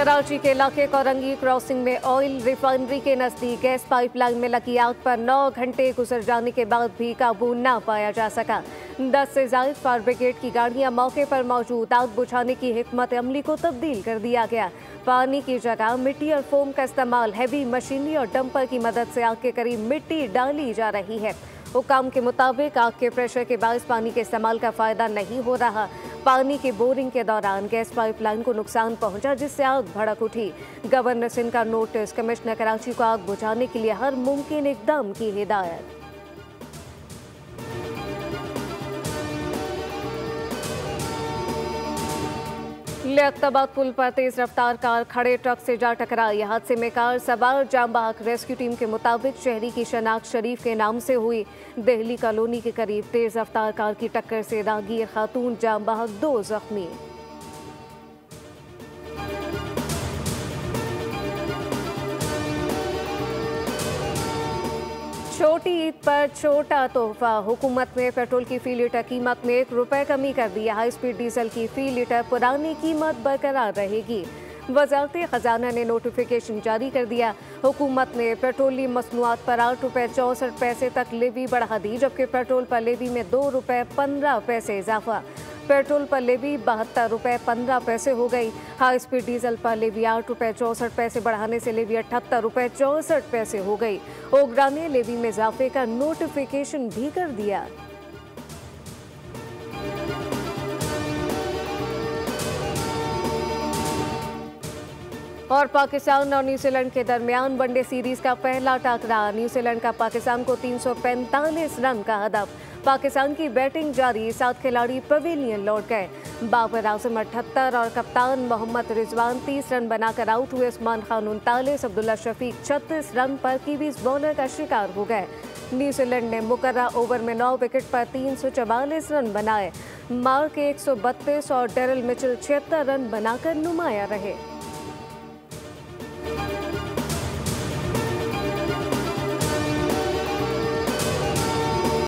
कराची के इलाके कोरंगी क्रॉसिंग में ऑयल रिफाइनरी के नजदीक गैस पाइपलाइन में लगी आग पर 9 घंटे गुजर जाने के बाद भी काबू न पाया जा सका। 10 से ज्यादा फायर ब्रिगेड की गाड़ियां मौके पर मौजूद, आग बुझाने की हिकमत अमली को तब्दील कर दिया गया। पानी की जगह मिट्टी और फोम का इस्तेमाल, हैवी मशीनरी और डंपर की मदद से आग के करीब मिट्टी डाली जा रही है। हुकाम के मुताबिक आग के प्रेशर के बायस पानी के इस्तेमाल का फायदा नहीं हो रहा। पानी की बोरिंग के दौरान गैस पाइपलाइन को नुकसान पहुंचा, जिससे आग भड़क उठी। गवर्नर सिंध का नोटिस, कमिश्नर कराची को आग बुझाने के लिए हर मुमकिन इकदाम की हिदायत। लियाकताबाद पुल पर तेज रफ्तार कार खड़े ट्रक से जा टकराई। हादसे में कार सवार जाम बहक। रेस्क्यू टीम के मुताबिक शहरी की शनाख्त शरीफ के नाम से हुई। दिल्ली कॉलोनी के करीब तेज रफ्तार कार की टक्कर से राहगीर खातून जाम बहक, 2 जख्मी। छोटी ईद पर छोटा तोहफा, हुकूमत ने पेट्रोल की फी लीटर कीमत में 1 रुपये कमी कर दी। हाई स्पीड डीजल की फी लीटर पुरानी कीमत बरकरार रहेगी। वजारत खजाना ने नोटिफिकेशन जारी कर दिया। हुकूमत ने पेट्रोलियम मसनूआत पर 8 रुपये 64 पैसे तक लेवी बढ़ा दी, जबकि पेट्रोल पर लेवी में 2 रुपये 15 पैसे इजाफा। पेट्रोल पर लेवी 72 रुपये 15 पैसे हो गई। हाई स्पीड डीजल पर लेवी 8 रुपये 64 पैसे बढ़ाने से लेवी 78 रुपये 64 पैसे हो गई। ओगरा ने लेवी में इजाफे का नोटिफिकेशन भी कर दिया। और पाकिस्तान और न्यूजीलैंड के दरमियान वनडे सीरीज का पहला टकराव। न्यूजीलैंड का पाकिस्तान को 345 रन का हदफ। पाकिस्तान की बैटिंग जारी, 7 खिलाड़ी पवेलियन लौट गए। बाबर आजम 78 और कप्तान मोहम्मद रिजवान 30 रन बनाकर आउट हुए। उस्मान खान 39, अब्दुल्ला शफीक 36 रन पर कीवीज बॉलर का शिकार हो गए। न्यूजीलैंड ने मुकर्रा ओवर में 9 विकेट पर 344 रन बनाए। मार्क 132 और डेरिल मिचेल 76 रन बनाकर नुमाया रहे।